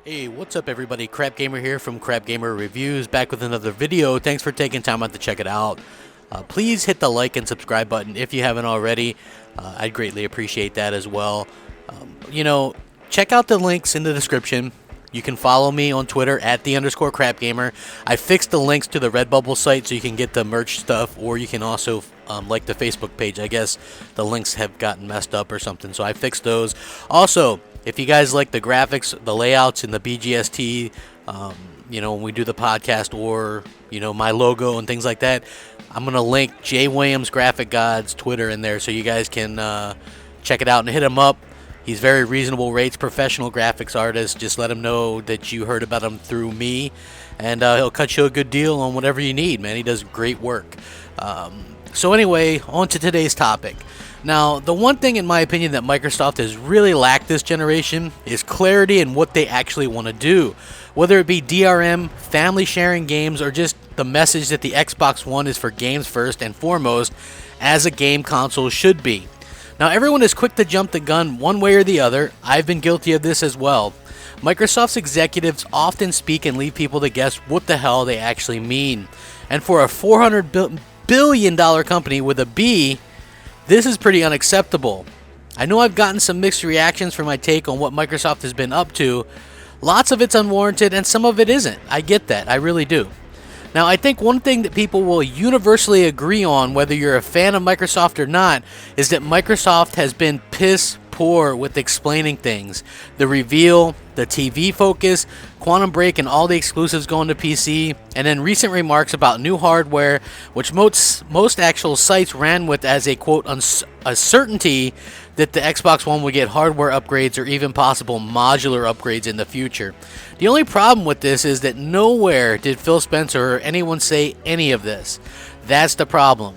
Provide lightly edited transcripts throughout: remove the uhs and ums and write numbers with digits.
Hey, what's up everybody? Crapgamer here from CrapgamerReviews, back with another video. Thanks for taking time out to check it out. Please hit the like and subscribe button if you haven't already. I'd greatly appreciate that as well. Check out the links in the description. You can follow me on Twitter at @_Crapgamer. I fixed the links to the Redbubble site so you can get the merch stuff, or you can also like the Facebook page. I guess the links have gotten messed up or something, so I fixed those. Also, if you guys like the graphics, the layouts, and the BGST, when we do the podcast, or my logo and things like that, I'm gonna link Jay Williams Graphic God's Twitter in there so you guys can check it out and hit him up. He's very reasonable rates, professional graphics artist. Just let him know that you heard about him through me, and he'll cut you a good deal on whatever you need, man. He does great work. So anyway, on to today's topic. Now, the one thing in my opinion that Microsoft has really lacked this generation is clarity in what they actually want to do. Whether it be DRM, family sharing games, or just the message that the Xbox One is for games first and foremost, as a game console should be. Now, everyone is quick to jump the gun one way or the other. I've been guilty of this as well. Microsoft's executives often speak and leave people to guess what the hell they actually mean. And for a $400 billion company with a B, this is pretty unacceptable. I know I've gotten some mixed reactions for my take on what Microsoft has been up to. Lots of it's unwarranted and some of it isn't. I get that. I really do. Now, I think one thing that people will universally agree on, whether you're a fan of Microsoft or not, is that Microsoft has been piss poor with explaining things. The reveal, the TV focus, Quantum Break, and all the exclusives going to PC, and then recent remarks about new hardware, which most actual sites ran with as a quote a certainty that the Xbox One would get hardware upgrades or even possible modular upgrades in the future. The only problem with this is that nowhere did Phil Spencer or anyone say any of this. That's the problem.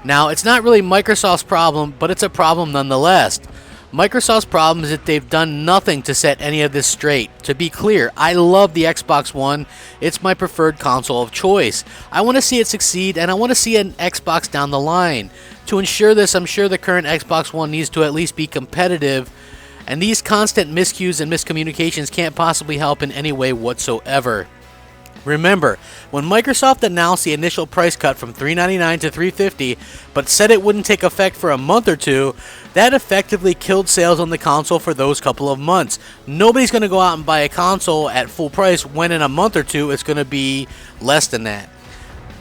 Now, it's not really Microsoft's problem, but it's a problem nonetheless. Microsoft's problem is that they've done nothing to set any of this straight. To be clear, I love the Xbox One. It's my preferred console of choice. I want to see it succeed, and I want to see an Xbox down the line. To ensure this, I'm sure the current Xbox One needs to at least be competitive, and these constant miscues and miscommunications can't possibly help in any way whatsoever. Remember, when Microsoft announced the initial price cut from $399 to $350, but said it wouldn't take effect for a month or two, that effectively killed sales on the console for those couple of months. Nobody's going to go out and buy a console at full price when in a month or two it's going to be less than that.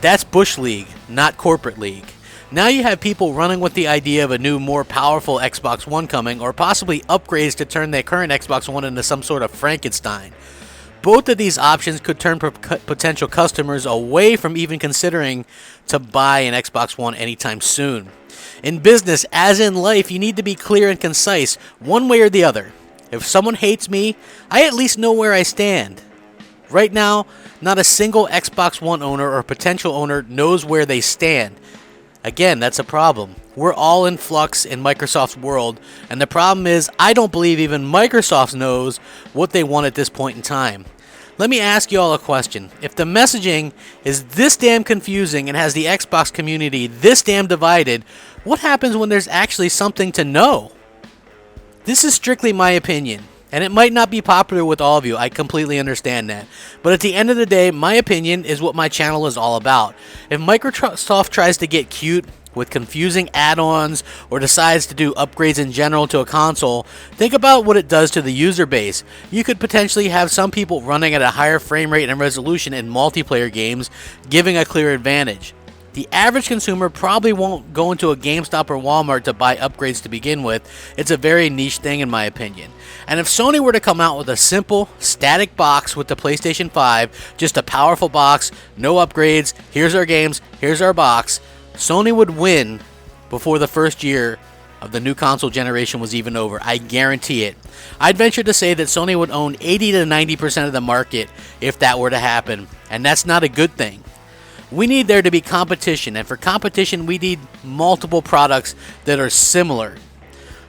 That's Bush League, not Corporate League. Now you have people running with the idea of a new, more powerful Xbox One coming, or possibly upgrades to turn their current Xbox One into some sort of Frankenstein. Both of these options could turn potential customers away from even considering to buy an Xbox One anytime soon. In business, as in life, you need to be clear and concise, one way or the other. If someone hates me, I at least know where I stand. Right now, not a single Xbox One owner or potential owner knows where they stand. Again, that's a problem. We're all in flux in Microsoft's world, and the problem is I don't believe even Microsoft knows what they want at this point in time. Let me ask you all a question. If the messaging is this damn confusing and has the Xbox community this damn divided, what happens when there's actually something to know? This is strictly my opinion, and it might not be popular with all of you. I completely understand that. But at the end of the day, my opinion is what my channel is all about. If Microsoft tries to get cute with confusing add-ons or decides to do upgrades in general to a console, think about what it does to the user base. You could potentially have some people running at a higher frame rate and resolution in multiplayer games, giving a clear advantage. The average consumer probably won't go into a GameStop or Walmart to buy upgrades to begin with. It's a very niche thing in my opinion. And if Sony were to come out with a simple, static box with the PlayStation 5, just a powerful box, no upgrades, here's our games, here's our box, Sony would win before the first year of the new console generation was even over. I guarantee it. I'd venture to say that Sony would own 80 to 90% of the market if that were to happen, and that's not a good thing. We need there to be competition, and for competition we need multiple products that are similar.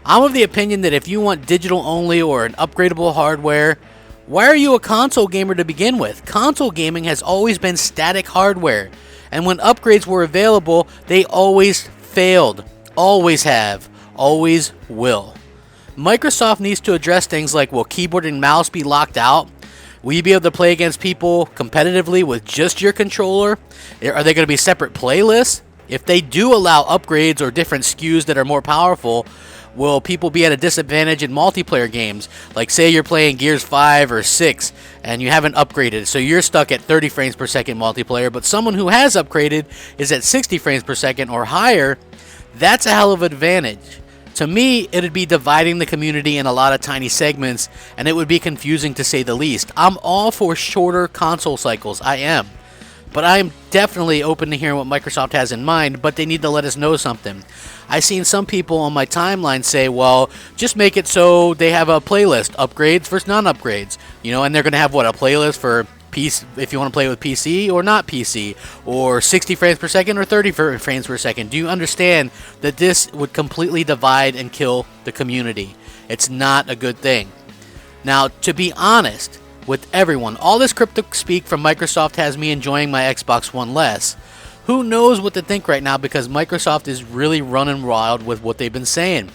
I'm of the opinion that if you want digital only or an upgradable hardware, why are you a console gamer to begin with? Console gaming has always been static hardware. And when upgrades were available, they always failed. Always have. Always will. Microsoft needs to address things like, will keyboard and mouse be locked out? Will you be able to play against people competitively with just your controller? Are they going to be separate playlists? If they do allow upgrades or different SKUs that are more powerful, will people be at a disadvantage in multiplayer games? Like, say you're playing Gears 5 or 6 and you haven't upgraded, so you're stuck at 30 frames per second multiplayer, but someone who has upgraded is at 60 frames per second or higher. That's a hell of an advantage. To me, it would be dividing the community in a lot of tiny segments, and it would be confusing to say the least. I'm all for shorter console cycles, I am. But I'm definitely open to hearing what Microsoft has in mind, but they need to let us know something. I've seen some people on my timeline say, well, just make it so they have a playlist, upgrades versus non-upgrades. You know, and they're going to have, what, a playlist for if you want to play with PC or not PC, or 60 frames per second or 30 frames per second. Do you understand that this would completely divide and kill the community? It's not a good thing. Now, to be honest with everyone, all this cryptic speak from Microsoft has me enjoying my Xbox One less. Who knows what to think right now, because Microsoft is really running wild with what they've been saying.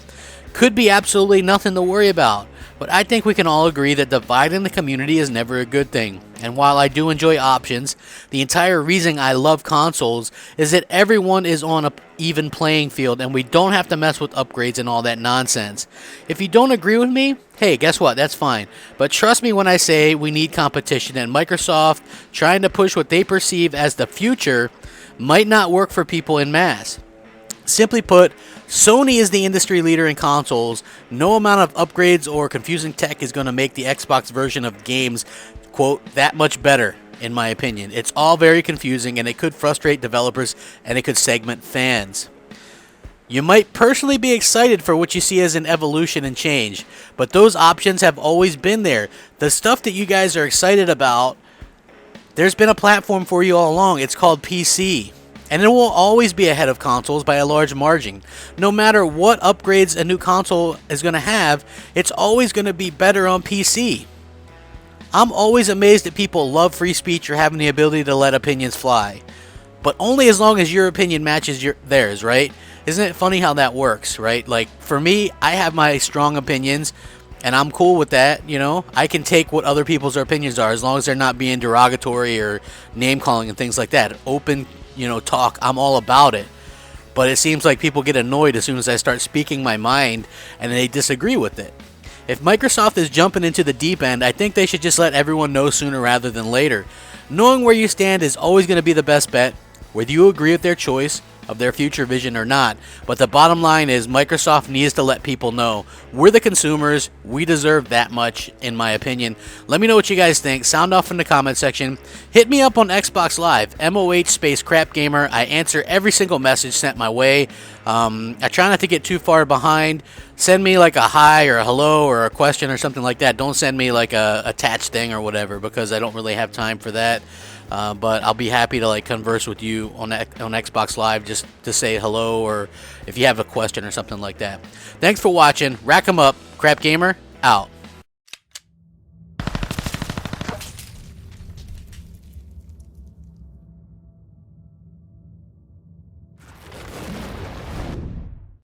Could be absolutely nothing to worry about. But I think we can all agree that dividing the community is never a good thing. And while I do enjoy options, the entire reason I love consoles is that everyone is on an even playing field and we don't have to mess with upgrades and all that nonsense. If you don't agree with me, hey, guess what? That's fine. But trust me when I say we need competition, and Microsoft trying to push what they perceive as the future might not work for people en masse. Simply put, Sony is the industry leader in consoles. No amount of upgrades or confusing tech is going to make the Xbox version of games, quote, that much better, in my opinion. It's all very confusing, and it could frustrate developers, and it could segment fans. You might personally be excited for what you see as an evolution and change, but those options have always been there. The stuff that you guys are excited about, there's been a platform for you all along. It's called PC. And it will always be ahead of consoles by a large margin. No matter what upgrades a new console is going to have, it's always going to be better on PC. I'm always amazed that people love free speech or having the ability to let opinions fly. But only as long as your opinion matches theirs, right? Isn't it funny how that works, right? Like, for me, I have my strong opinions, and I'm cool with that, you know? I can take what other people's opinions are as long as they're not being derogatory or name-calling and things like that. Open, talk, I'm all about it. But it seems like people get annoyed as soon as I start speaking my mind and they disagree with it. If Microsoft is jumping into the deep end, I think they should just let everyone know sooner rather than later. Knowing where you stand is always going to be the best bet, whether you agree with their choice of their future vision or not. But the bottom line is Microsoft needs to let people know we're the consumers. We deserve that much, in my opinion. Let me know what you guys think. Sound off in the comment section. Hit me up on Xbox Live, MOH space Crapgamer. I answer every single message sent my way. I try not to get too far behind. Send me like a hi or a hello or a question or something like that. Don't send me like a attached thing or whatever, because I don't really have time for that. But I'll be happy to converse with you on Xbox Live, just to say hello, or if you have a question or something like that. Thanks for watching. Rack 'em up. Crapgamer out.